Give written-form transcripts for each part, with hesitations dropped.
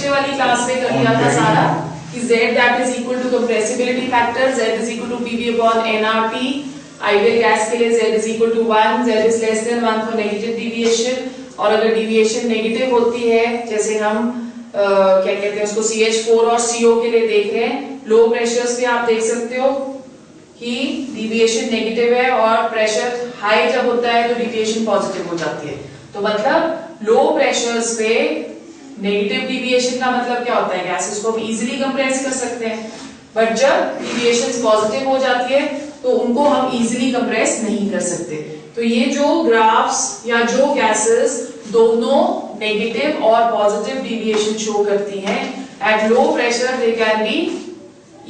पिछले वाली क्लास में कर लिया था सारा कि Z that is equal to compressibility factor, Z is equal to PV upon nRT, ideal gas के लिए Z is equal to 1, Z is less than 1 for negative deviation, और अगर deviation नेगेटिव होती है जैसे हम क्या कहते हैं उसको CH4 और CO के लिए देख रहे हैं, लो प्रेशर्स पे आप देख सकते हो कि deviation नेगेटिव है और प्रेशर हाई जब होता है तो deviation पॉजिटिव हो जाती है। तो मतलब लो प्रेशर्स पे नेगेटिव डिविएशन का मतलब क्या होता है, गैसेस को हम इजीली कंप्रेस कर सकते हैं, बट जब डिविएशंस पॉजिटिव हो जाती है तो उनको हम इजीली कंप्रेस नहीं कर सकते। तो ये जो ग्राफ्स या जो गैसेस दोनों नेगेटिव और पॉजिटिव डिविएशन शो करती हैं, at low pressure they can be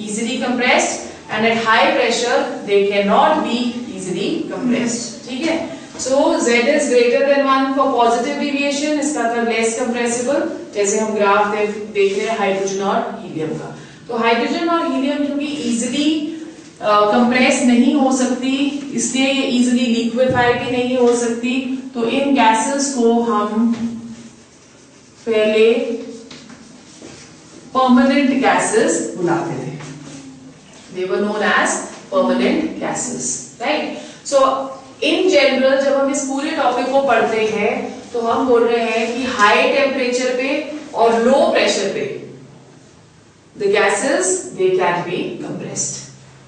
easily compressed and at high pressure they can not be easily compressed. ठीक है, so Z is greater than 1 for positive deviation, इसका मतलब less compressible, जैसे हम graph देख रहे हैं हाइड्रोजन और हीलियम का। तो हाइड्रोजन और हीलियम क्योंकि इजीली कंप्रेस नहीं हो सकती, इसलिए ये इजीली लिक्विफाई भी नहीं हो सकती, तो इन गैसेस को हम पहले परमानेंट गैसेस बुलाते थे, they were known as permanent gases, right? So in general जब हम इस पूरे टॉपिक को पढ़ते हैं तो हम बोल रहे हैं कि हाई टेम्परेचर पे और लो प्रेशर पे the gases they can be compressed,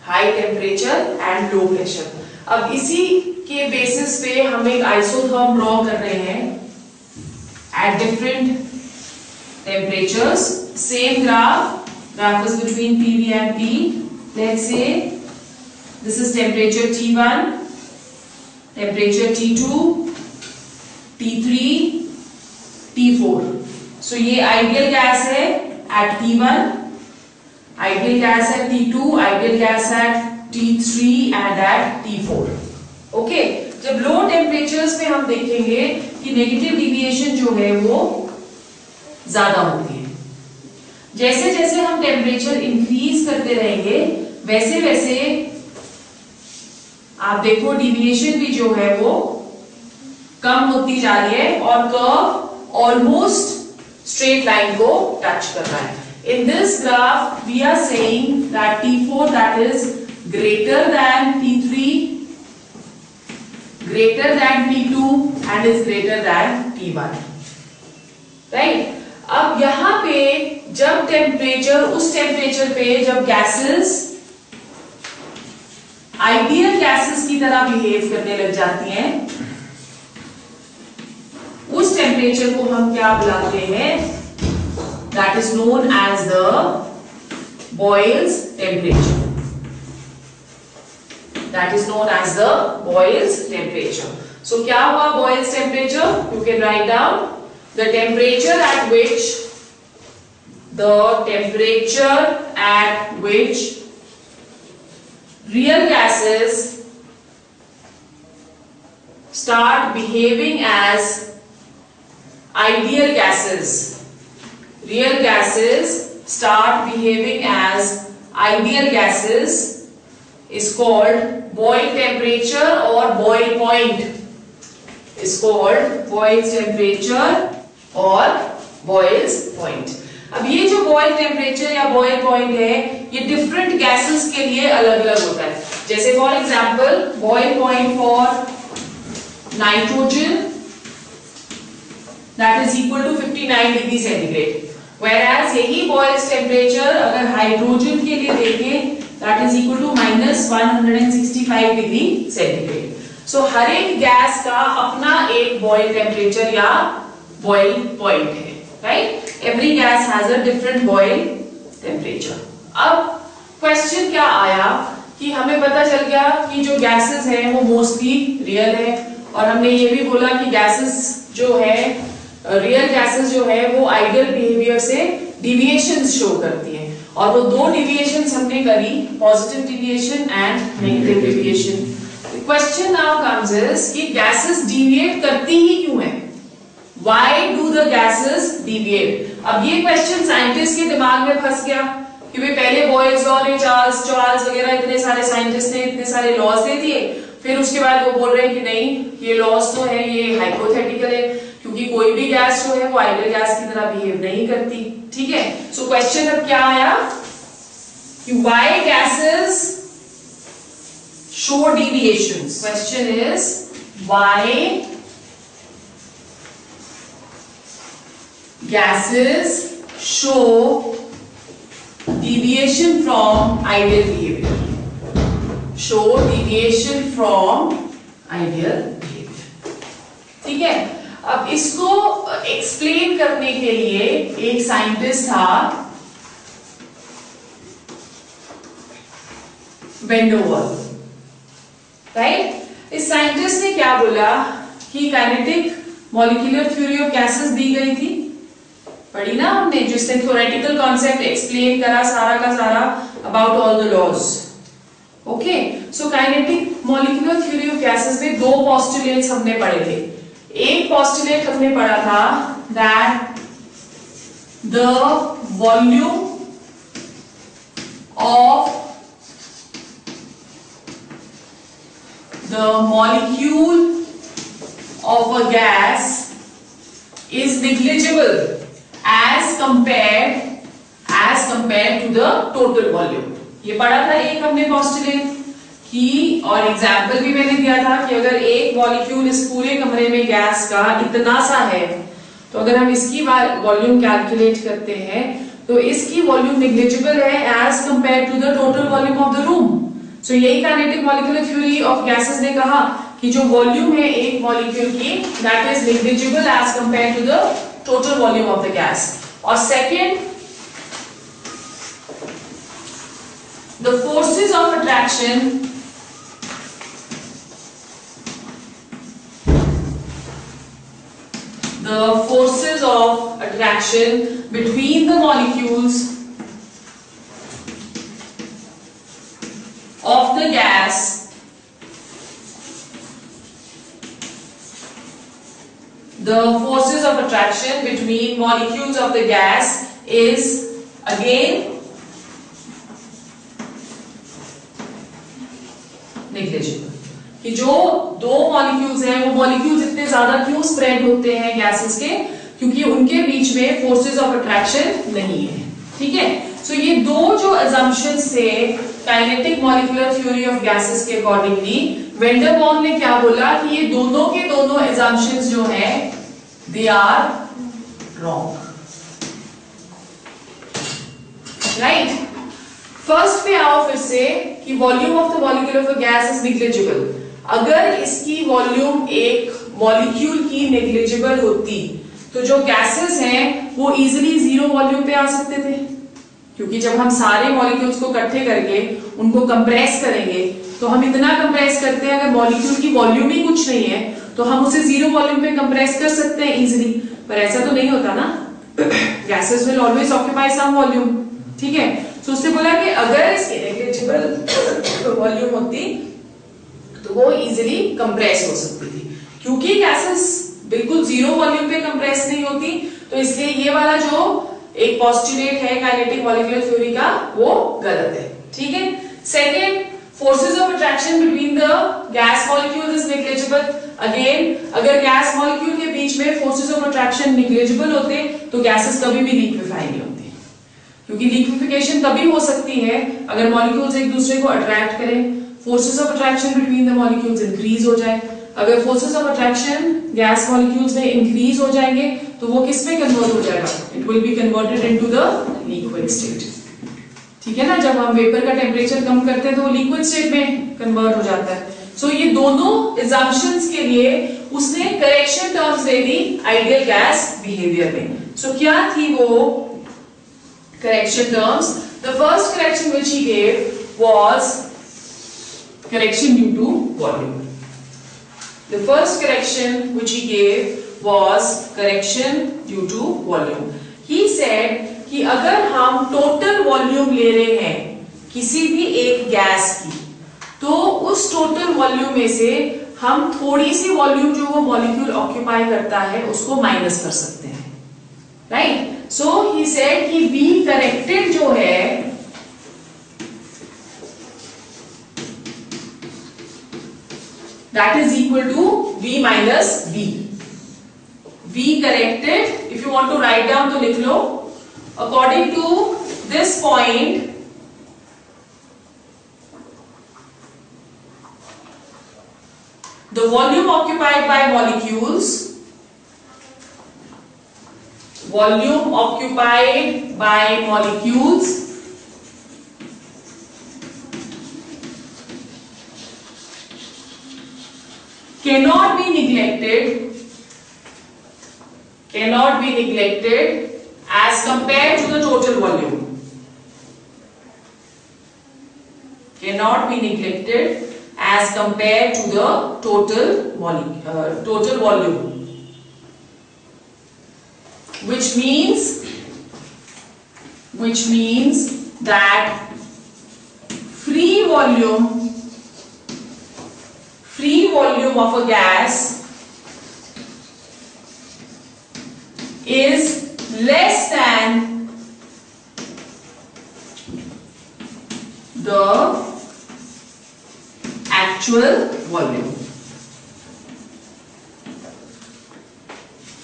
high temperature and low pressure. अब इसी के बेसिस पे हम एक आइसोथर्म ड्रॉ कर रहे हैं at different temperatures, same graph is between PV and P। Let's say this is temperature T1, temperature T2, T3, T4। सो ये आइडियल गैस है at T1, आइडियल गैस है T2, आइडियल गैस है T3 and at T4। Okay, जब लो temperatures पे हम देखेंगे कि negative deviation जो है वो ज्यादा होती है। जैसे जैसे हम टेम्परेचर इंक्रीज करते रहेंगे वैसे वैसे आप देखो डिविएशन भी जो है वो कम होती जा रही है और कर्व ऑलमोस्ट स्ट्रेट लाइन को टच कर रहा है। In this graph we are saying that T4 that is greater than T3, greater than T2 and is greater than T1, right? अब यहां पे जब टेम्परेचर, उस टेम्परेचर पे जब गैसेस आइडियल गैसेस की तरह बिहेव करने लग जाती हैं, उस टेम्परेचर को हम क्या बुलाते हैं, that is known as the Boyle's temperature, that is known as the Boyle's temperature. So क्या हुआ Boyle's temperature? You can write down the temperature at which real gases start behaving as ideal gases. Real gases start behaving as ideal gases is called boil temperature or boil point. Is called Boyle's temperature or Boyle's point. अब ये जो boil temperature या boil point है ये different gases के लिए अलग अलग होता है। जैसे for example boil point for nitrogen that is equal to 59 degree centigrade, whereas यही बॉयल्स टेम्परेचर अगर हाइड्रोजन के लिए देखें that is equal to -165 degree centigrade. So हर एक गैस का अपना एक बॉयल टेम्परेचर या बॉयल पॉइंट है, right? Every gas has a different boil temperature. अब क्वेश्चन क्या आया कि हमें पता चल गया कि जो गैसेस हैं वो मोस्टली रियल है, और हमने ये भी बोला कि गैसेस जो है रियल गैसेस जो है वो आइडियल बिहेवियर से डिविएशंस शो करती हैं, और वो दो डिविएशंस हमने करी, positive deviation and negative deviation. Question now comes is कि गैसेस डिविएट करती ही क्यों है? Why do the gases deviate? अब ये क्वेश्चन साइंटिस्ट के दिमाग में फंस गया कि भाई पहले बॉयल्स लॉ ने चार्ल्स वगैरह इतने सारे साइंटिस्ट ने इतने सारे लॉज दे दिए, फिर उसके बाद वो बोल रहे हैं कि नहीं ये लॉज तो है ये हाइपोथेटिकल है, क्योंकि कोई भी गैस जो है वो आइडियल गैस की तरह बिहेव नहीं करती। ठीक है, सो क्वेश्चन अब क्या आया कि why gases show deviations. Question is why gases show deviation from ideal behavior. Show deviation from ideal behavior. ठीक है, अब इसको एक्सप्लेन करने के लिए एक साइंटिस्ट था वैन डर वाल्स, राइट। इस साइंटिस्ट ने क्या बोला कि kinetic molecular theory of gases दी गई थी, पढ़ी ना हमने, जिसने थ्योरेटिकल कॉन्सेप्ट एक्सप्लेन करा सारा का सारा about all the laws. Okay, so kinetic molecular theory of gases में दो पोस्टुलेट्स हमने पढ़े थे। एक पोस्टुलेट हमने पढ़ा था that the volume of the molecule of a gas is negligible as compared to the total volume। ये पढ़ा था एक हमने postulate की, और एग्जाम्पल भी मैंने दिया था कि अगर एक मॉलिक्यूल इस पूरे कमरे में गैस का इतना सा है, तो अगर हम इसकी वॉल्यूम कैलकुलेट करते हैं तो इसकी वॉल्यूम नेग्लिजिबल है as compare to the total volume of the room. So यही kinetic molecular theory of gases ने कहा कि जो वॉल्यूम है एक मॉलिक्यूल की, that is negligible as compare to the total volume of the gas. और second, the forces of attraction between the molecules of the gas between molecules of the gas is again negligible। कि जो दो molecules हैं वो molecules इतने ज्यादा क्यों spread होते हैं गैसेस के, क्योंकि उनके बीच में फोर्सेस ऑफ अट्रैक्शन नहीं है। ठीक है, सो ये दो जो अजम्पशंस थे kinetic molecular theory of gases के अकॉर्डिंगली, वैन डर वाल्स ने क्या बोला कि ये दोनों के दोनों अजम्पशंस जो है they are wrong, right. First पे आओ फिर से कि volume of the molecule of a gas is negligible. अगर इसकी वॉल्यूम एक मॉलिक्यूल की नेग्लिजिबल होती तो जो गैसेस हैं वो इजीली जीरो वॉल्यूम पे आ सकते थे, क्योंकि जब हम सारे मॉलिक्यूल्स को इकट्ठे करके उनको कंप्रेस करेंगे तो हम इतना कंप्रेस करते हैं, अगर मॉलिक्यूल की वॉल्यूम ही कुछ नहीं है तो हम उसे जीरो वॉल्यूम पे कंप्रेस कर सकते हैं इजीली, पर ऐसा तो नहीं होता ना। Gases will always occupy some volume. ठीक है, तो उसने बोला कि अगर इसकी नेग्लिजिबल वॉल्यूम होती तो वो इजीली कंप्रेस हो सकती थी। क्योंकि गैसेस बिल्कुल जीरो वॉल्यूम पे कंप्रेस नहीं होती, तो इसलिए ये वाला जो एक पोस्टुलेट है काइनेटिक मॉलिक्यूलर थ्योरी का वो गलत है। ठीक है, second, forces of attraction between the gas molecule is negligible. Again, अगर गैस मॉलिक्यूल के बीच में फोर्सेस ऑफ अट्रैक्शन नेग्लिजिबल होते तो गैसेस कभी भी लिक्विफाई नहीं होती, क्योंकि लिक्विफिकेशन तभी हो सकती है अगर मॉलिक्यूल्स एक दूसरे को अट्रैक्ट करें, forces of attraction between the molecules increase हो जाए। अगर forces of attraction gas molecules में इंक्रीज हो जाएंगे तो वो किस में कन्वर्ट हो जाएगा, it will be converted into the liquid state. ठीक है ना, जब हम वेपर का टेम्परेचर कम करते हैं तो वो लिक्विड स्टेट में कन्वर्ट हो जाता है। सो ये दोनों assumptions के लिए उसने correction terms they the ideal gas behaviour में। सो क्या थी वो correction terms? The first correction which he gave was correction due to volume. The first correction which he gave was correction due to volume. He said कि अगर हम total volume ले रहे हैं किसी भी एक गैस की, तो उस total volume में से हम थोड़ी सी volume जो वो molecule occupy करता है उसको माइनस कर सकते हैं, right? So he said कि V corrected जो है that is equal to V minus V. V corrected, if you want to write down तो लिख लो, according to this point, the volume occupied by molecules cannot be neglected as compared to the total volume. Cannot be neglected as compared to the total volume. Which means that free volume of a gas is less than the actual volume.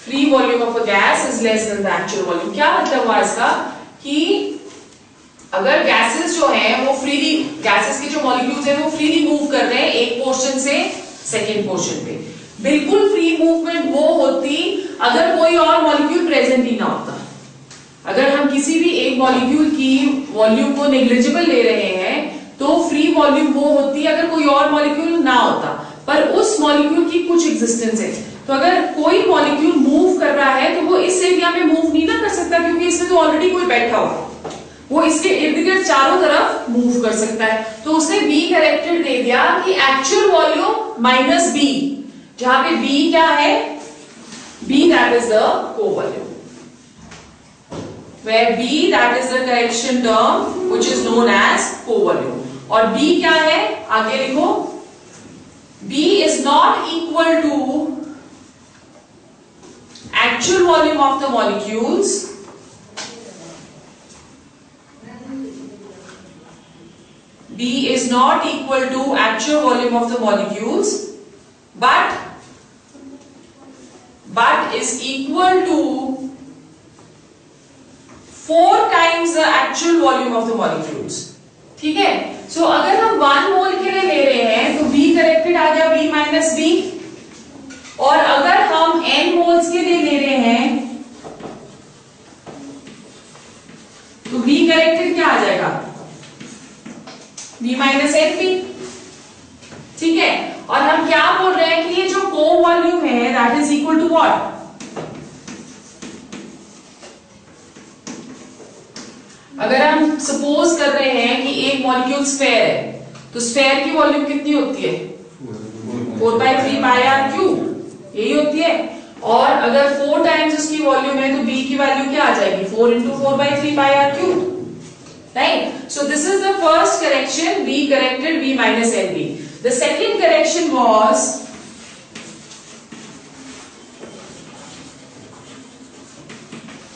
Free volume of a gas is less than the actual volume. क्या मतलब हुआ इसका कि अगर gases जो हैं वो freely, gases के जो मॉलिक्यूल्स हैं वो फ्रीली मूव कर रहे हैं एक पोर्शन से सेकेंड पोर्शन पे, बिल्कुल फ्री मूवमेंट वो होती अगर कोई और मॉलिक्यूल प्रेजेंट ही ना होता। अगर हम किसी भी एक मॉलिक्यूल की वॉल्यूम को नेग्लिजिबल ले रहे हैं तो फ्री वॉल्यूम वो होती अगर कोई और मॉलिक्यूल ना होता, पर उस मॉलिक्यूल की कुछ एग्जिस्टेंस है। तो अगर कोई मॉलिक्यूल मूव कर रहा है तो वो इस एरिया में मूव नहीं ना कर सकता क्योंकि इसमें तो ऑलरेडी कोई बैठा हुआ, वो इसके इर्द गिर्द चारों तरफ मूव कर सकता है। तो उसने बी करेक्टेड दे दिया कि एक्चुअल वॉल्यूम माइनस बी, जहां पे बी क्या है, B that is the covolume, where B that is the correction term which is known as covolume। और B क्या है, आगे लिखो, B is not equal to actual volume of the molecules B is not equal to actual volume of the molecules but is equal to 4 times the actual volume of the molecules। ठीक है, सो अगर हम 1 मोल के लिए ले रहे हैं तो B करेक्टेड आ गया B माइनस B, और अगर हम N मोल्स के लिए ले रहे हैं तो B करेक्टेड क्या आ जाएगा, B माइनस NP। ठीक है, और हम क्या बोल रहे हैं कि ये जो को वॉल्यूम है that is equal to what, अगर हम सपोज कर रहे हैं कि एक मॉलिक्यूल स्फेयर है तो स्फेयर की वॉल्यूम कितनी होती है, 4/3 पाई आर क्यूब, यही होती है। और अगर 4 टाइम्स उसकी वॉल्यूम है तो B की वैल्यू क्या आ जाएगी, 4 into 4/3 pi r cube, right. So this is the first correction, B corrected B minus NB। The second correction was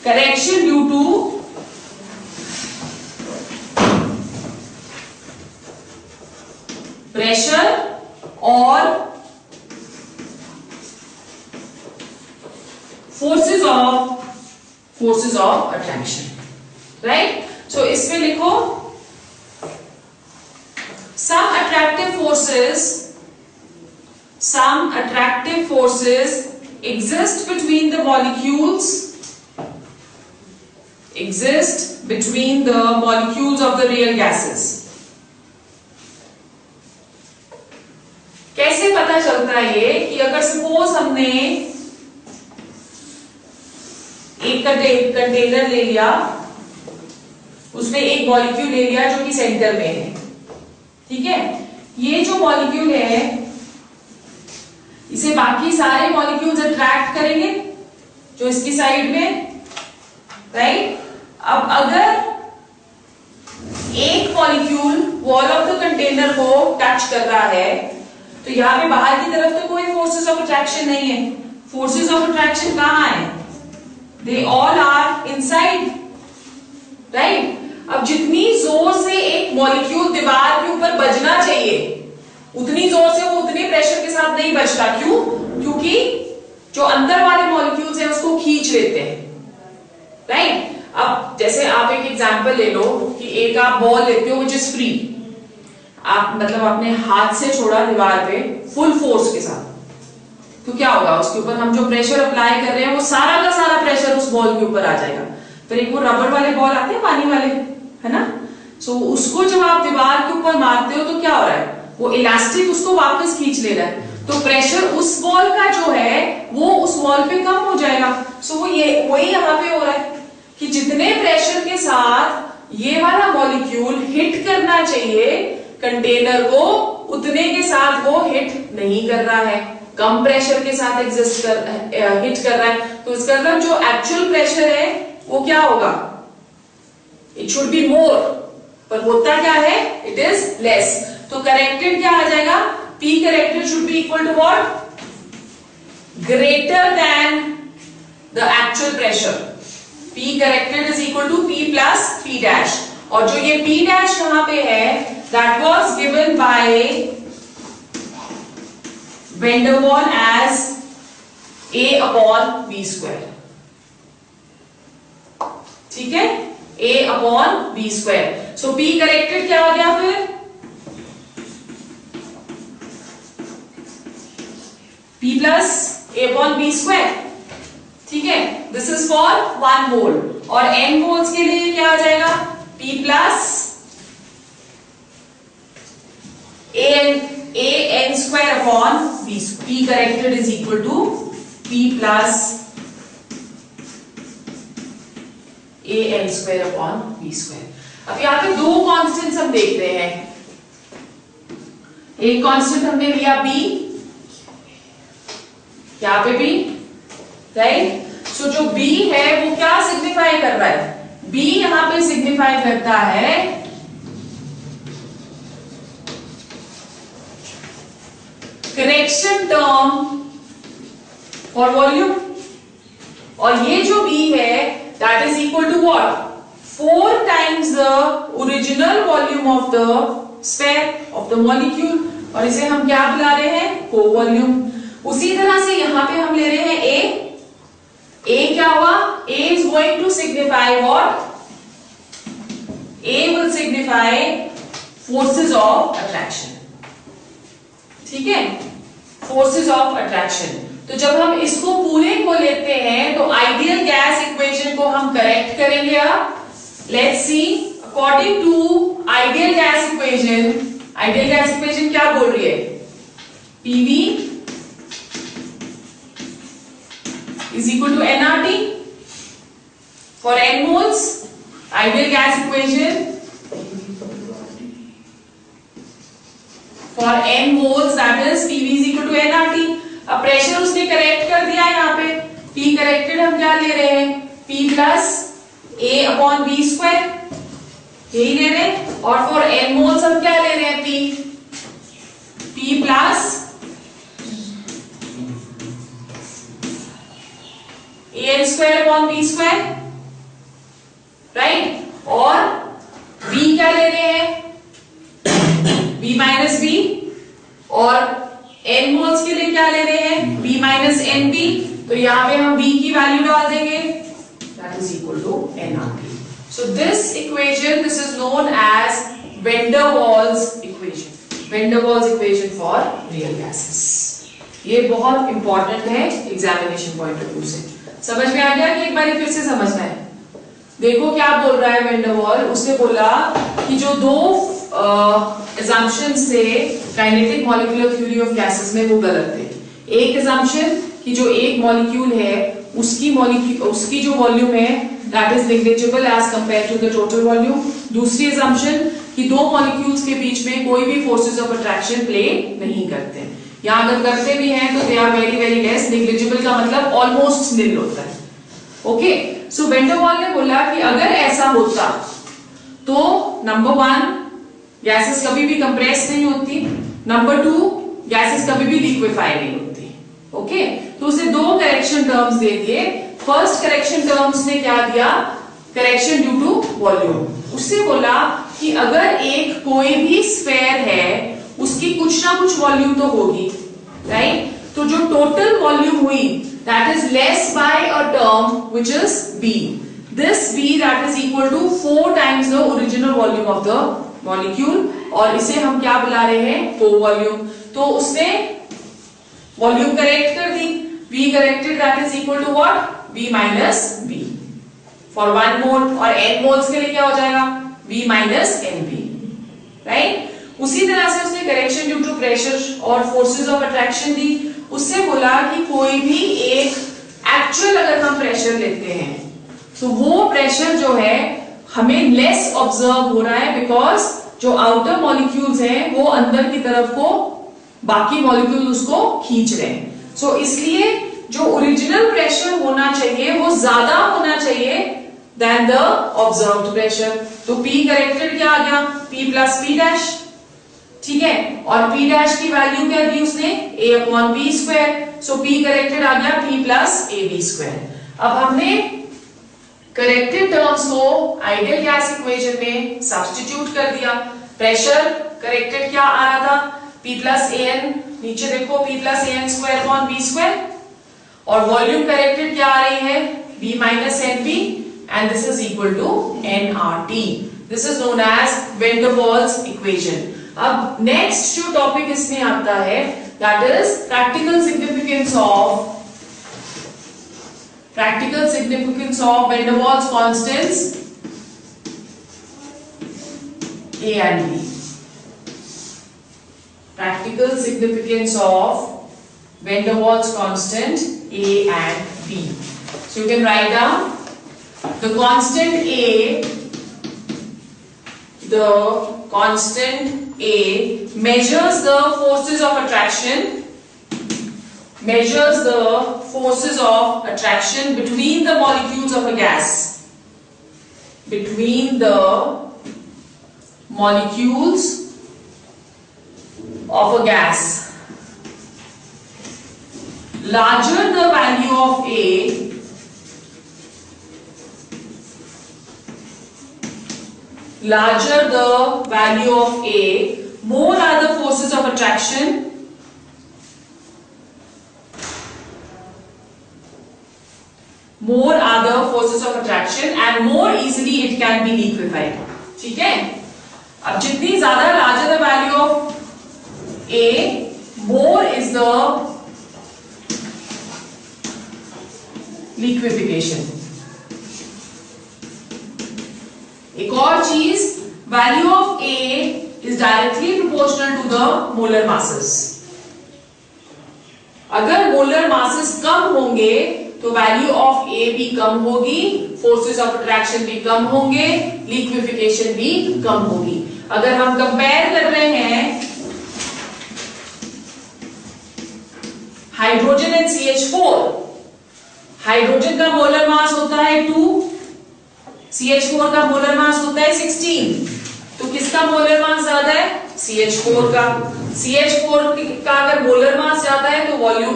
correction due to pressure or forces of attraction, right? So इसमें लिखो some attractive forces exist between the molecules of the real gases। कैसे पता चलता है ये कि अगर suppose हमने एक कंटेनर ले लिया, उसमें एक मॉलिक्यूल ले लिया जो कि सेंटर में है, ठीक है, ये जो मॉलिक्यूल है इसे बाकी सारे मॉलिक्यूल्स अट्रैक्ट करेंगे जो इसकी साइड में, राइट। अब अगर एक molecule wall of the container को टच कर रहा है तो यहाँ पे बाहर की तरफ तो कोई फोर्सेस ऑफ अट्रैक्शन नहीं है, फोर्सेस ऑफ अट्रैक्शन कहाँ है, they all are inside, right. अब जितनी जोर से एक मॉलिक्यूल दीवार के ऊपर बजना चाहिए उतनी जोर से वो उतने प्रेशर के साथ नहीं बजता, क्यों, क्योंकि जो अंदर वाले मॉलिक्यूल्स हैं उसको खींच लेते हैं, राइट। अब जैसे आप एक एग्जांपल ले लो कि एक आप बॉल लेते हो विच इज फ्री, आप मतलब अपने हाथ से छोड़ा दीवार पे फुल फोर्स के साथ, तो क्या होगा, उसके ऊपर हम जो प्रेशर अप्लाई कर रहे हैं वो सारा का सारा प्रेशर उस बॉल के ऊपर आ जाएगा। फिर एक वो रबर वाले बॉल आते हैं पानी वाले, है ना, सो उसको जब आप दीवार के ऊपर मारते हो तो क्या हो रहा है, वो इलास्टिक उसको वापस खींच ले रहा है, तो प्रेशर उस बॉल का जो है वो उस बॉल पे कम हो जाएगा। सो वो ये वही यहाँ पे हो रहा है कि जितने प्रेशर के साथ ये वाला मॉलिक्यूल हिट करना चाहिए कंटेनर को, उतने के साथ वो हिट नहीं कर रहा है, कम प्रेशर के साथ हिट कर रहा है। तो इसका मतलब जो एक्चुअल प्रेशर है वो क्या होगा, इट शुड बी मोर, पर होता क्या है, इट इज लेस। तो करेक्टेड क्या आ जाएगा, P corrected should be equal to what, greater than the actual pressure. P corrected is equal to P plus P dash, और जो ये P dash यहाँ पे है that was given by van der Waals as A upon V square, ठीक है, A upon V square. So P corrected क्या आ गया फिर, P plus A upon B square, ठीक है, दिस इज फॉर 1 मोल, और n मोल्स के लिए क्या आ जाएगा, P plus A n square upon B square. P corrected is equal to P plus A n square upon B square. अब यहाँ पे दो कॉन्स्टेंट्स हम देख रहे हैं, एक कॉन्स्टेंट हमने लिया B, यहाँ पे भी, राइट, सो जो B है वो क्या सिग्निफाई कर रहा है, B यहां पे सिग्निफाई करता है करेक्शन टर्म फॉर वॉल्यूम, और ये जो B है that is equal to what, 4 times the original volume of the sphere of the molecule, और इसे हम क्या बुला रहे हैं, को वॉल्यूम। उसी तरह से यहां पे हम ले रहे हैं A क्या हुआ, A is going to signify what, A will signify forces of attraction, ठीक है, forces of attraction। तो जब हम इसको पूरे को लेते हैं तो आइडियल गैस इक्वेशन को हम करेक्ट करेंगे। अब let's see, according to ideal gas equation क्या बोल रही है, PV is equal to nRT for n moles, ideal gas equation for n moles that is PV is equal to nRT। अब pressure उसने करेक्ट कर दिया है, यहाँ पे P करेक्टेड हम क्या ले रहे हैं, P plus A upon B square, यही ले रहे हैं, और फॉर n मोल्स हम क्या ले रहे हैं, P plus A square upon B square, right, और B क्या ले रहे हैं, B माइनस B, और n मोल्स के लिए क्या ले रहे हैं, B माइनस NB, तो यहाँ पे हम B की वैल्यू डाल देंगे, that is equal to nRT। So this equation, this is known as van der Waals equation, van der Waals equation for real gases। ये बहुत इंपॉर्टेंट है एग्जामिनेशन पॉइंट ऑफ व्यू से। समझ में आ गया कि एक बार फिर से समझना है। देखो क्या बोल रहा है वैन डर वाल, उसने बोला कि जो दो assumptions थे kinetic molecular theory of gases में वो गलत थे। एक assumption कि जो एक मॉलिक्यूल है उसकी जो वॉल्यूम है that is negligible as compare to the total volume. दूसरी assumption कि दो मॉलिक्यूल्स के बीच में कोई भी फोर्सेस ऑफ अट्रैक्शन प्ले नहीं करते, या अगर करते भी हैं तो they are very very less. Negligible का मतलब ऑलमोस्ट निल होता है। ओके, सो वैन डर वाल ने बोला कि अगर ऐसा होता तो नंबर 1 गैसेस कभी भी कंप्रेस नहीं होती, नंबर 2 गैसेस कभी भी लिक्विफाई नहीं होती। ओके, तो उसने दो करेक्शन टर्म्स दे दिए। फर्स्ट करेक्शन टर्म्स ने क्या दिया, करेक्शन ड्यू टू वॉल्यूम। उससे बोला कि अगर एक कोई भी स्फीयर है उसकी कुछ ना कुछ वॉल्यूम तो होगी, राइट, तो जो टोटल वॉल्यूम हुई that is less bye a term which is B। this V that is equal to 4 times the original volume of the molecule, और इसे हम क्या बुला रहे हैं, co-volume। तो उसने वॉल्यूम करेक्ट कर दी, V corrected that is equal to what, V minus V for 1 mole, और n moles के लिए क्या हो जाएगा, V minus NV, राइट। उसी तरह से उसने करेक्शन ड्यू टू प्रेशर और फोर्सेस ऑफ अट्रैक्शन दी। उससे बोला कि कोई भी एक एक्चुअल अगर हम प्रेशर लेते हैं तो वो प्रेशर जो है हमें लेस ऑब्जर्व हो रहा है, बिकॉज जो आउटर मॉलिक्यूल्स हैं वो अंदर की तरफ को बाकी मॉलिक्यूल उसको खींच रहे हैं। सो इसलिए जो ओरिजिनल प्रेशर होना चाहिए वो ज्यादा होना चाहिए देन द ऑब्जर्व्ड प्रेशर। तो P करेक्टेड क्या आ गया, P प्लस P डैश, ठीक है, और P डैश की वैल्यू क्या दी उसने, A upon B square. So P corrected आ गया P प्लस AB स्क्वायर। अब हमने करेक्टेड टर्म्स को आइडियल गैस इक्वेशन में सब्स्टिट्यूट कर दिया। प्रेशर करेक्टेड क्या आ रहा था, P प्लस AN, नीचे देखो P plus AN square upon B square, और वॉल्यूम करेक्टेड क्या आ रही है, B minus NP, and this is equal to nRT. This is known as van der Waals equation. अब नेक्स्ट जो टॉपिक इसमें आता है that is practical significance of van der Waals constants A and B. Practical significance of van der Waals constant A and B. So you can write down the constant A measures the forces of attraction, between the molecules of a gas, larger the value of A, more are the forces of attraction and more easily it can be liquefied, ठीक है। अब जितनी ज्यादा larger the value of A, more is the liquefaction। एक और चीज, value of A is directly proportional to the molar masses. अगर molar masses कम होंगे तो वैल्यू ऑफ A भी कम होगी, फोर्सेस ऑफ अट्रैक्शन भी कम होंगे, लिक्विफिकेशन भी कम होगी। अगर हम कंपेयर कर रहे हैं हाइड्रोजन एंड CH4, हाइड्रोजन का मोलर मास होता है 2, CH4 का मोलर मास होता है 16, तो किसका मोलर मास ज्यादा है, CH4 का। CH4 का अगर मोलर मास ज्यादा है तो वैल्यू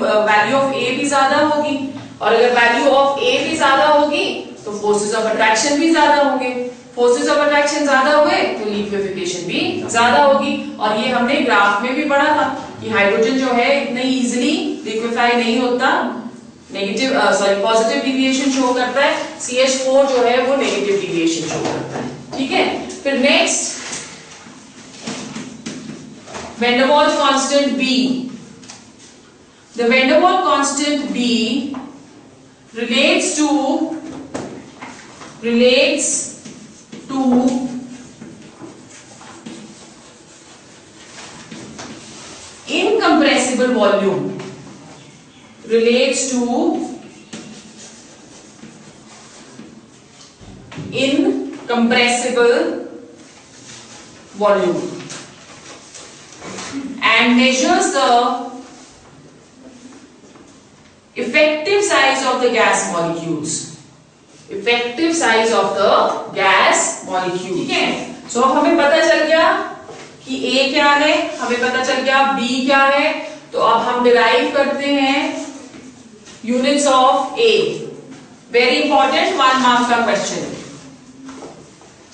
ऑफ A भी ज्यादा होगी, और अगर वैल्यू ऑफ A भी ज्यादा होगी तो फोर्सेस ऑफ अट्रैक्शन भी ज्यादा होंगे। फोर्सेस ऑफ अट्रैक्शन ज्यादा हुए तो लिक्विफिकेशन भी ज्यादा होगी। और ये हमने ग्राफ में भी पढ़ा था कि हाइड्रोजन जो है इतनी इजीली लिक्विफाई नहीं होता, पॉजिटिव डिविएशन शो करता है, CH4 जो है वो नेगेटिव डिविएशन शो करता है, ठीक है। फिर next van der Waals constant B. The van der Waals constant B relates to incompressible volume, relates to incompressible volume and measures the effective size of the gas molecules, effective size of the gas molecule, ठीक है। सो हमें पता चल गया कि A क्या है, हमें पता चल गया B क्या है, तो अब हम डिराइव करते हैं units of A। Very important 1 marks का question,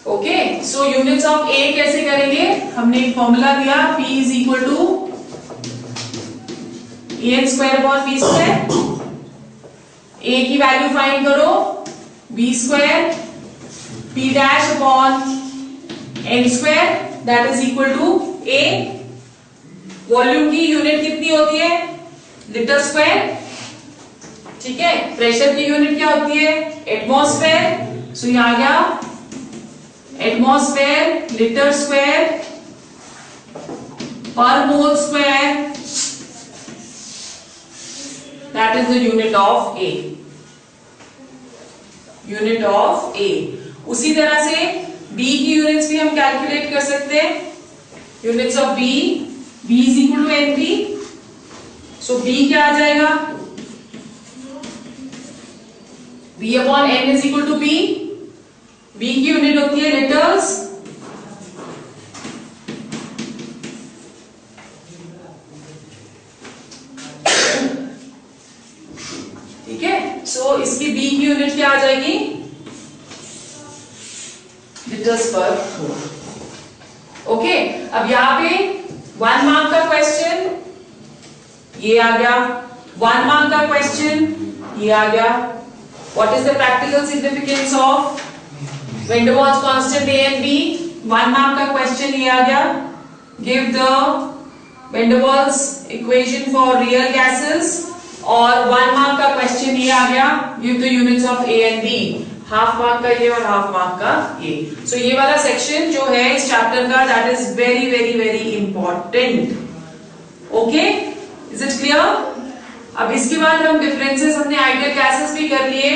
okay. So units of A कैसे करेंगे, हमने एक फॉर्मूला दिया P is equal to AN square upon B square. A की वैल्यू फाइंड करो, b square p dash upon n square that is equal to a। Volume की unit कितनी होती है? लीटर स्क्वायर, ठीक है। प्रेशर की यूनिट क्या होती है? एटमॉस्फेयर। सो यहां आ गया एटमॉस्फेयर लीटर स्क्वायर पर mole square, that is the unit of A, unit of A. उसी तरह से बी की यूनिट्स भी हम कैलकुलेट कर सकते हैं। Units of b, b is equal to n b. So b क्या आ जाएगा? B upon n is equal to b. B की यूनिट होती है लीटर्स, ठीक है। सो इसकी बी की यूनिट क्या आ जाएगी? लीटर्स पर मोल। ओके, अब यहां पे 1 मार्क का क्वेश्चन ये आ गया, 1 मार्क का क्वेश्चन ये आ गया। What is the practical significance of van डर Waals constant a and b? 1 mark का क्वेश्चन ये आ गया। गिव द वैन डर Waals equation for real gases. और 1 मार्क का क्वेश्चन ये आ गया, give the units of a and b. Half mark का ये और हाफ मार्क का ये। सो ये वाला सेक्शन जो है इस चैप्टर का, that is very very very important. Okay, is it clear? अब इसके बाद हम डिफरेंसेस, हमने आइडियल गैसेस भी कर लिए,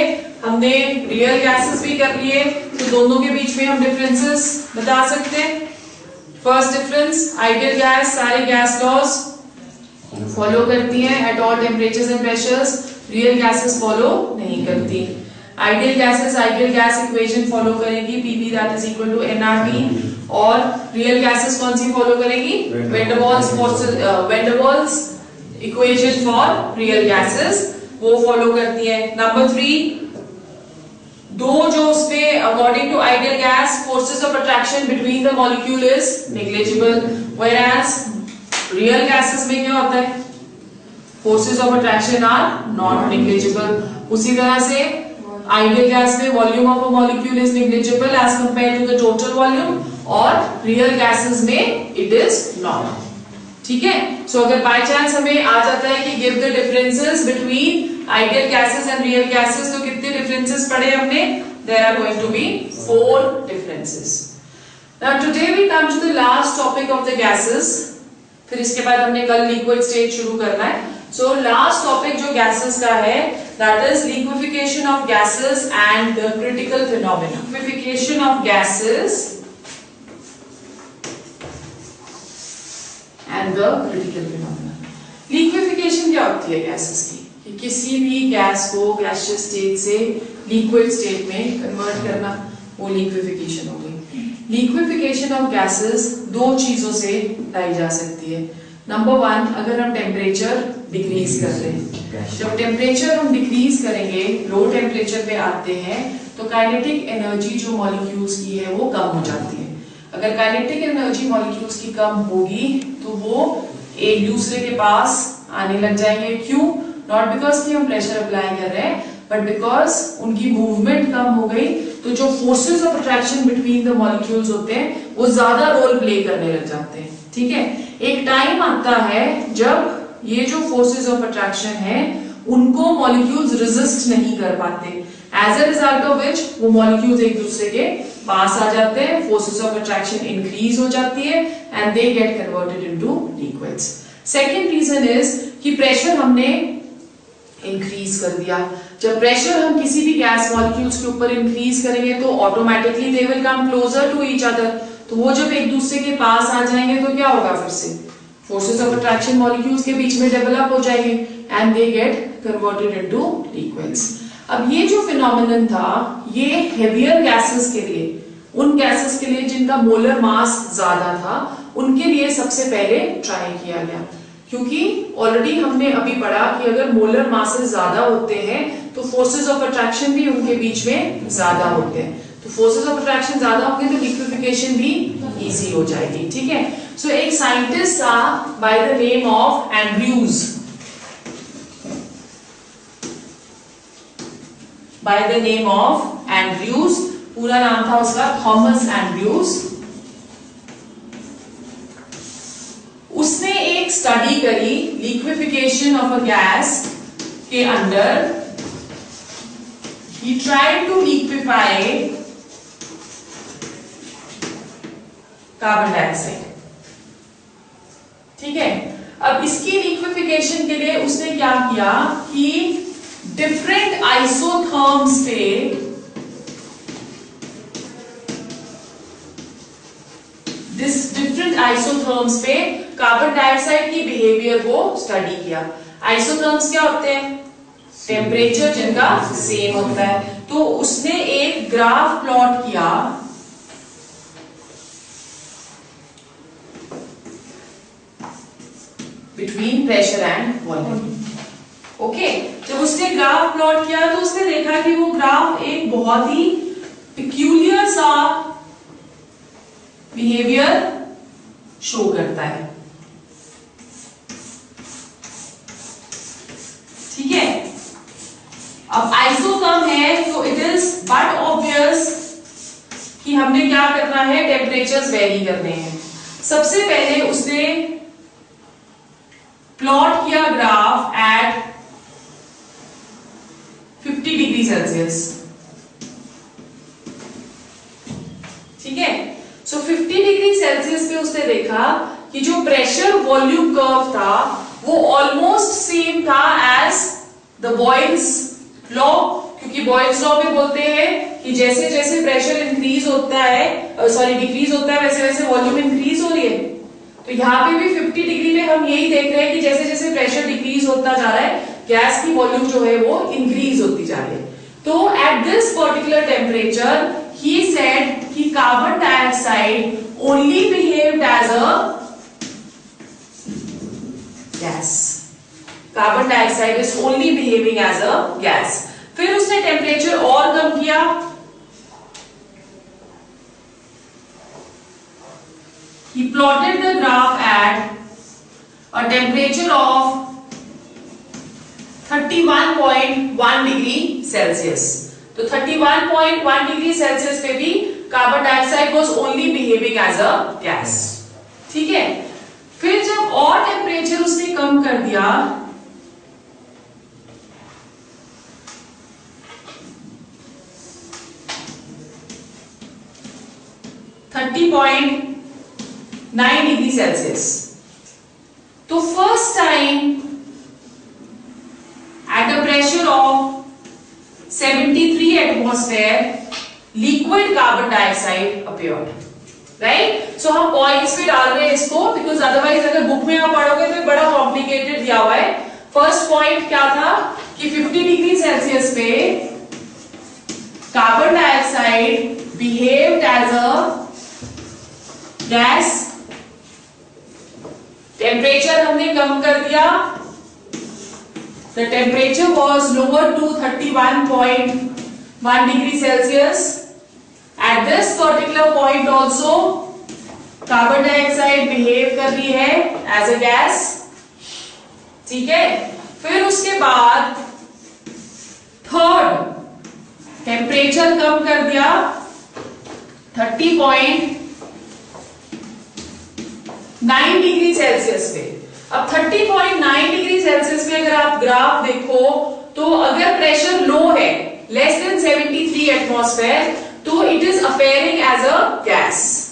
हमने रियल गैसेस भी कर लिए, तो दोनों के बीच में हम डिफरेंसेस बता सकते हैं। फर्स्ट डिफरेंस, आइडियल गैस सारे गैस लॉज फॉलो करती हैं at all temperatures and pressures. Real gases follow नहीं करती। Ideal gases ideal gas equation follow करेंगी, PV that is equal to NRT. और रियल गैसेस कौन सी फॉलो करेंगी? वैन डर Waals equation for real gases वो फॉलो करती है। नंबर 3, दो जो उसमें according to ideal gas forces of attraction between the molecule is negligible, whereas real gases में क्या होता है? Forces of attraction are not negligible. उसी तरह से आइडियल गैस में volume of a molecule is negligible as compare to the total volume, और real gases में इट इज नॉट, ठीक है। सो अगर बाय चांस हमें आ जाता है कि give the differences between ideal gases and real gases, तो कितने डिफरेंसेस पढ़े हमने? There are going to be 4 differences. Now today we come to the last topic of the gases. फिर इसके बाद हमने कल लिक्विड स्टेज शुरू करना है। सो लास्ट टॉपिक जो गैसेस का है, that is liquefaction of gases and the critical phenomena. Liquefaction of gases and the critical phenomena. Liquefaction क्या होती है गैसेस की? कि किसी भी गैस को गैसियस स्टेट से लिक्विड स्टेट में कन्वर्ट करना, वो लिक्विफिकेशन हो गई। लिक्विफिकेशन ऑफ गैसेस दो चीजों से लाई जा सकती है। नंबर 1, अगर हम टेम्परेचर डिक्रीज कर रहे हैं, जब टेम्परेचर हम डिक्रीज करेंगे, लो टेम्परेचर पे आते हैं, तो काइनेटिक एनर्जी जो मॉलिक्यूल्स की है वो कम हो जाती है। अगर काइनेटिक एनर्जी मॉलिक्यूल्स की कम होगी तो वो एक दूसरे के पास आने लग जाएंगे। क्यों? नॉट बिकॉज कि हम प्रेशर अप्लाई कर रहे हैं, बट बिकॉज उनकी मूवमेंट कम हो गई, तो जो forces of attraction between the molecules होते हैं वो ज्यादा रोल प्ले करने लग जाते हैं, ठीक है। एक टाइम आता है जब ये जो फोर्सेस ऑफ अट्रैक्शन है उनको मॉलिक्यूल्स रेजिस्ट नहीं कर पाते, as a result of which वो मॉलिक्यूल्स एक दूसरे के पास आ जाते हैं, फोर्सेस ऑफ अट्रैक्शन इंक्रीज हो जाती है and they get converted into liquids. Second reason is कि प्रेशर हमने इंक्रीज कर दिया। जब प्रेशर हम किसी भी गैस मॉलिक्यूल्स के ऊपर इंक्रीज करेंगे तो automatically they will come closer to each other, तो वो जब एक दूसरे के पास आ जाएंगे तो क्या होगा? फिर से फोर्सेस ऑफ अट्रैक्शन मॉलिक्यूल्स के बीच में डेवलप हो जाएंगे and they get converted into liquids. अब ये जो फिनोमेनन था ये हेवियर गैसेस के लिए, उन गैसेस के लिए जिनका मोलर मास ज्यादा था, उनके लिए सबसे पहले ट्राई किया गया, क्योंकि ऑलरेडी हमने अभी पढ़ा कि अगर मोलर मासेस ज्यादा होते हैं तो फोर्सेस ऑफ अट्रैक्शन भी उनके बीच में ज्यादा होते हैं, तो फोर्सेस ऑफ अट्रैक्शन ज्यादा होंगे तो लिक्विफिकेशन भी इजी हो जाएगी, ठीक है। सो एक साइंटिस्ट था by the name of Andrews, by the name of Andrews, पूरा नाम था उसका थॉमस एंड्रयूज। उसने एक स्टडी करी लिक्विफिकेशन ऑफ अ गैस के अंदर। He tried to liquefy carbon dioxide. ठीक है, अब इसकी लिक्विफिकेशन के लिए उसने क्या किया कि डिफरेंट आइसोथर्म्स पे कार्बन डाइऑक्साइड की बिहेवियर को स्टडी किया। आइसोथर्म्स क्या होते हैं? टेम्परेचर जिनका सेम होता है। तो उसने एक ग्राफ प्लॉट किया between pressure and volume. Okay, जब उसने ग्राफ प्लॉट किया तो उसने देखा कि वो ग्राफ एक बहुत ही पिक्यूलियर सा बिहेवियर शो करता है। ठीक है, अब आइसोथर्म है तो इट इज बट ऑब्वियस कि हमने क्या करना है, टेम्परेचर्स वेरी करने हैं। सबसे पहले उसने प्लॉट किया ग्राफ एट 50 डिग्री सेल्सियस। ठीक है, सो 50 डिग्री सेल्सियस पे उसने देखा कि जो प्रेशर वॉल्यूम कर्व था वो ऑलमोस्ट सेम था एज द बॉयल्स लॉ, क्योंकि बॉयल्स लॉ में बोलते हैं कि जैसे जैसे प्रेशर इंक्रीज होता है, डिक्रीज होता है, वैसे वैसे वॉल्यूम इंक्रीज हो रही है। तो यहाँ पे भी 50 डिग्री में हम यही देख रहे हैं कि जैसे जैसे प्रेशर डिक्रीज होता जा रहा है, गैस की वॉल्यूम जो है वो इंक्रीज होती जा रही है। तो at this particular temperature he said कि carbon dioxide only behaved as a gas. Carbon dioxide is only behaving as a gas. फिर उसने टेम्परेचर और कम किया, he plotted the graph at a temperature of 31.1 degree Celsius. तो 31.1 degree Celsius पे भी carbon dioxide was only behaving as a gas. ठीक है, फिर जब और टेम्परेचर उसने कम कर दिया, .9 डिग्री सेल्सियस, तो first time at a pressure of 73 atmosphere liquid carbon dioxide appeared. Right, so हम पॉइंट्स पे डाल रहे हैं इसको, बिकॉज अदरवाइज अगर बुक में आप पढ़ोगे तो बड़ा कॉम्प्लिकेटेड दिया हुआ है। फर्स्ट पॉइंट क्या था कि 50 डिग्री सेल्सियस पे carbon dioxide behaved as a gas. Temperature हमने कम कर दिया, the temperature was lower to 31.1 degree Celsius. At this particular point also carbon dioxide behave कर रही है एज अ गैस। ठीक है, फिर उसके बाद थर्ड टेम्परेचर कम कर दिया 30.9 डिग्री सेल्सियस पे। अब 30.9 डिग्री सेल्सियस पे अगर आप ग्राफ देखो तो अगर प्रेशर लो है, लेस देन 73 एटमॉस्फेयर, तो it is appearing as a gas.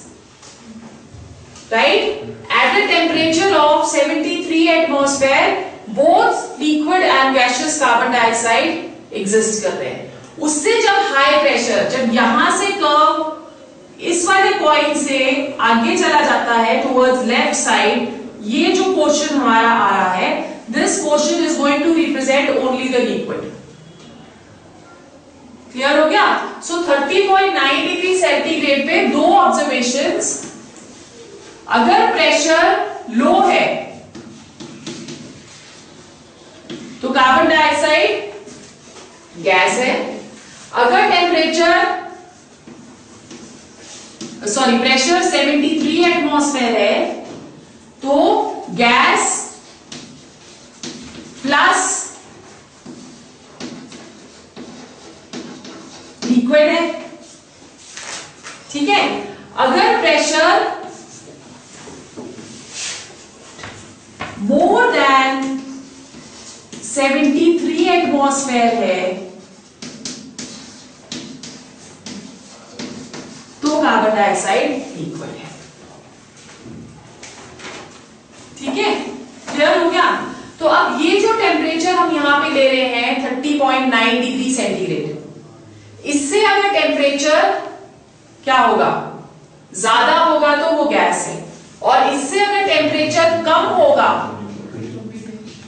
Right, at a temperature of 73 atmosphere both liquid and gaseous carbon dioxide exist कर रहे हैं। उससे जब हाई प्रेशर, जब यहां से कर्व इस वाले पॉइंट से आगे चला जाता है टुवर्ड्स लेफ्ट साइड, ये जो पोर्शन हमारा आ रहा है, this portion is going to represent only the liquid. Clear हो गया? सो 30.9 डिग्री सेंटीग्रेड पे दो ऑब्जर्वेशंस, अगर प्रेशर लो है तो कार्बन डाइऑक्साइड गैस है, अगर प्रेशर 73 एटमॉस्फेयर है तो गैस प्लस लिक्विड है। मोर देन 73 एटमॉस्फेयर है तो कार्बन डाइऑक्साइड लिक्विड है। ठीक है, क्लियर हो गया। तो अब ये जो टेम्परेचर हम यहां पे ले रहे हैं 30.9 डिग्री सेंटीग्रेड, इससे अगर टेम्परेचर क्या होगा, ज्यादा होगा तो वो गैस है, और इससे अगर टेम्परेचर कम होगा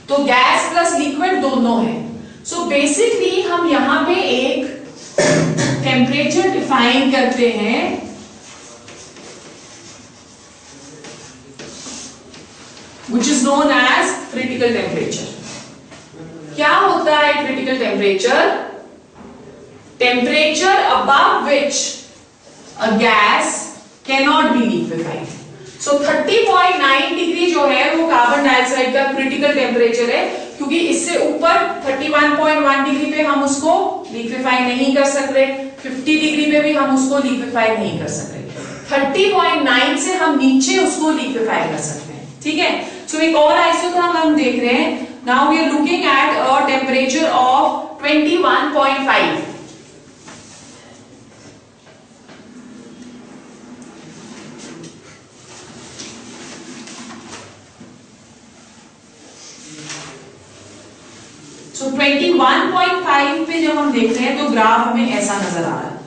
तो गैस प्लस लिक्विड दोनों है। सो बेसिकली हम यहां पे एक टेम्परेचर डिफाइन करते हैं which is known as critical temperature. क्या होता है critical temperature? Temperature above which a gas cannot be liquefied. So 30.9 degree जो है वो कार्बन डाइऑक्साइड का क्रिटिकल टेम्परेचर है, क्योंकि इससे ऊपर 31.1 डिग्री पे हम उसको लिक्विफाई नहीं कर सकते, 50 डिग्री पे भी हम उसको लिक्विफाई नहीं कर सकते, 30.9 से हम नीचे उसको लिक्विफाई कर सकते हैं। ठीक है, सो एक और आइसोथर्म हम देख रहे हैं। Now we are looking at a temperature of 21.5। So 21.5 पे जब हम देखते हैं तो ग्राफ हमें ऐसा नजर आ रहा है।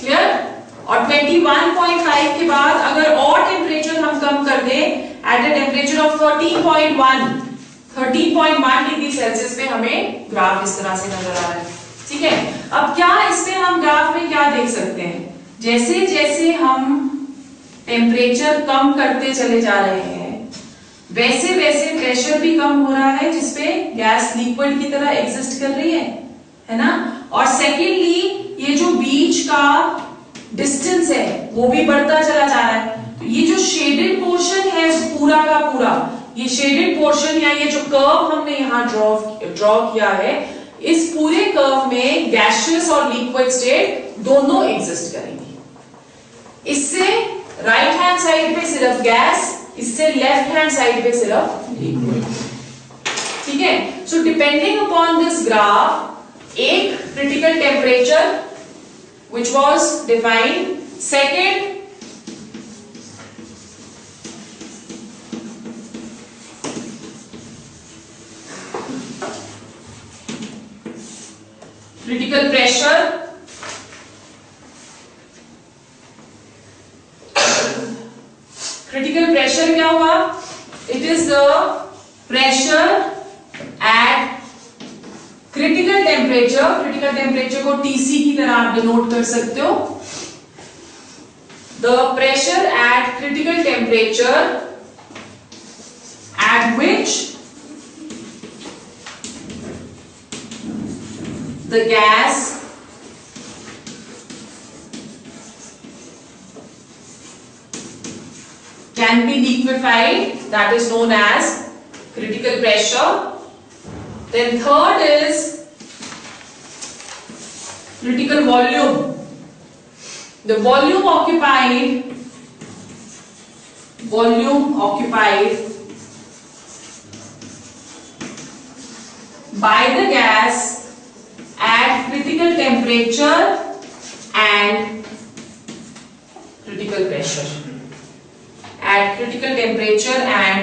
क्लियर? और 21.5 के बाद अगर और टेम्परेचर हम कम कर दें eight a temperature of 13.1 degree Celsius पे हमें ग्राफ इस तरह से नजर आ रहा है। ठीक है, अब क्या इससे हम ग्राफ में क्या देख सकते हैं, जैसे जैसे हम टेम्परेचर कम करते चले जा रहे हैं वैसे वैसे प्रेशर भी कम हो रहा है जिसपे गैस लिक्विड की तरह एग्जिस्ट कर रही है ना। और सेकेंडली ये जो बीच का डिस्टेंस है वो भी बढ़ता चला जा रहा है। तो ये जो शेडेड पोर्शन है पूरा का पूरा, ये शेडेड पोर्शन या ये जो कर्व हमने यहाँ ड्रॉ किया है, इस पूरे कर्व में गैसियस और लिक्विड स्टेट दोनों एग्जिस्ट करेंगे। इससे राइट हैंड साइड पे सिर्फ गैस, इससे लेफ्ट हैंड साइड पे सिर्फ लिक्विड। ठीक है, so depending upon this graph एक critical temperature which was defined, second critical pressure, critical pressure क्या हुआ, it is the pressure at critical temperature को TC की तरह आप डिनोट कर सकते हो। The pressure at critical temperature at which the gas can be liquefied, that is known as critical pressure. Then third is critical volume. The volume occupied by the gas at critical temperature and critical pressure. At critical temperature and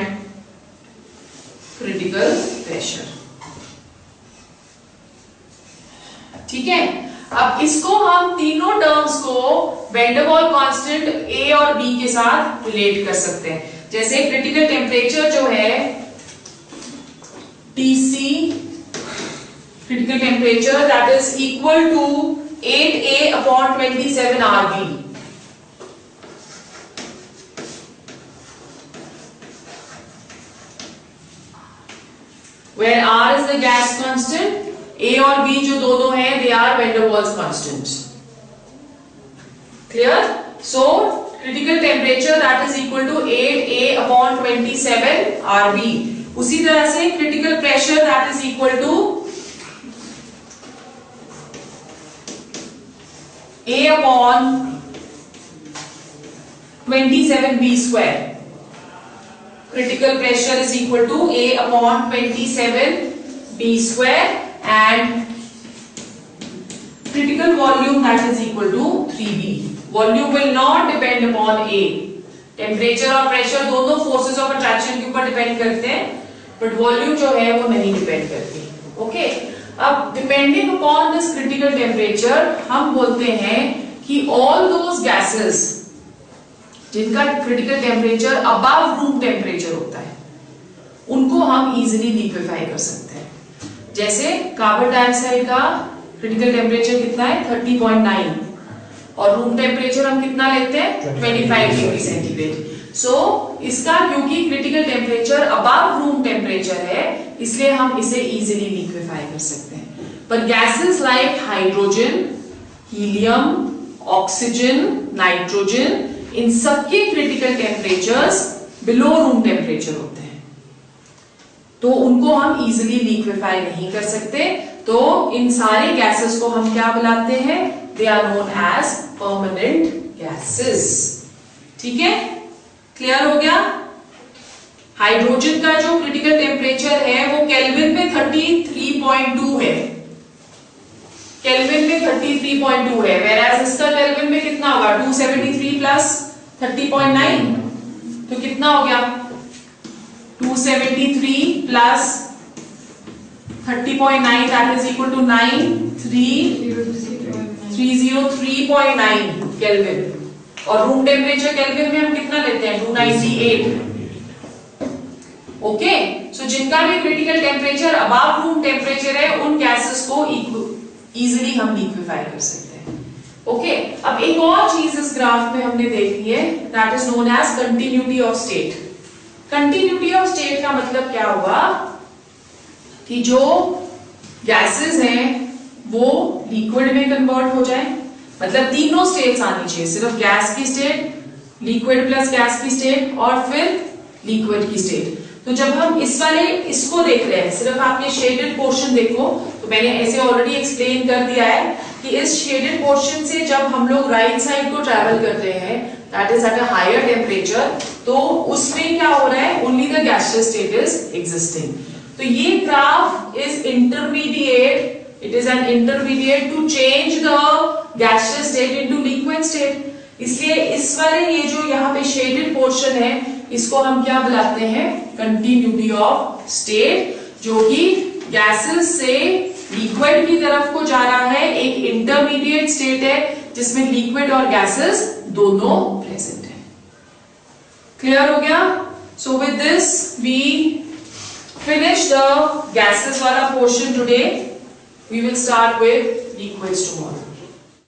critical pressure. ठीक है, अब इसको हम तीनों terms को van der वाल constant A और B के साथ रिलेट कर सकते हैं। जैसे क्रिटिकल टेम्परेचर जो है TC, critical temperature that is equal to 8A upon 27 RB। where R is the gas constant, A और B जो दोनों हैं they are van der Waals constants. Clear? So critical temperature that is equal to 8A upon 27 RB. उसी तरह से critical pressure that is equal to A upon 27b square. Critical pressure is equal to A upon 27b square and critical volume that is equal to 3b. Volume will not depend upon A. Temperature और pressure दोनों forces of attraction के ऊपर depend करते हैं, but volume जो है वो नहीं डिपेंड करती. ओके, अब depending upon this critical temperature हम बोलते हैं कि ऑल दोज गैसेस जिनका critical temperature above room temperature होता है उनको हम इजीली लिक्विफाई कर सकते हैं. जैसे कार्बन डाइऑक्साइड का क्रिटिकल टेम्परेचर कितना है 30.9 और रूम टेम्परेचर हम कितना लेते हैं 25 डिग्री सेंटीग्रेड. सो इसका क्योंकि critical temperature above room temperature है इसलिए हम इसे इजीली लिक्विफाई कर सकते हैं. पर gases like hydrogen, helium, oxygen, nitrogen, इन सबके critical temperatures below room temperature होते हैं, तो उनको हम इजीली लिक्विफाई नहीं कर सकते. तो इन सारे गैसेस को हम क्या बुलाते हैं? They are known as permanent gases. ठीक है, क्लियर हो गया? हाइड्रोजन का जो क्रिटिकल टेम्परेचर है वो केल्विन में 33.2 है. केल्विन में 33.2 है, whereas इसका केल्विन में कितना होगा 273 प्लस 30.9, तो कितना हो गया 273 plus 30.9 that is equal to 303.9 kelvin. और रूम टेम्परेचर केल्विन में हम कितना लेते हैं 298. ओके, सो जिनका भी critical temperature above room temperature है उन गैसेस को इजीली हम लिक्विफाई कर सकते हैं. ओके, अब एक और चीज इस ग्राफ में हमने देखी है, that is known as continuity of state. Continuity of state का मतलब क्या हुआ कि जो गैसेस हैं वो लिक्विड में कन्वर्ट हो जाए, मतलब तीनों स्टेट्स आनी चाहिए, सिर्फ गैस की स्टेट, लिक्विड प्लस गैस की स्टेट और फिर लिक्विड की स्टेट. तो जब हम इसको देख रहे हैं, सिर्फ आप ये शेडेड पोर्शन देखो, तो मैंने ऐसे ऑलरेडी एक्सप्लेन कर दिया है कि इस शेडेड पोर्शन से जब हम लोग राइट साइड को ट्रेवल कर रहे हैं that is at a higher temperature, तो उसमें क्या हो रहा है only the gaseous state is existing. तो ये graph is intermediate, it is an intermediate to change the gaseous state into liquid state. इसलिए इस वाले ये जो यहाँ पे shaded portion है इसको हम क्या बुलाते हैं continuity of state, जो कि gases से liquid की तरफ को जा रहा है. एक intermediate state है जिसमें liquid और gases दोनों present है. Clear हो गया? So with this we finish the gases वाला portion today. We will start with liquids tomorrow.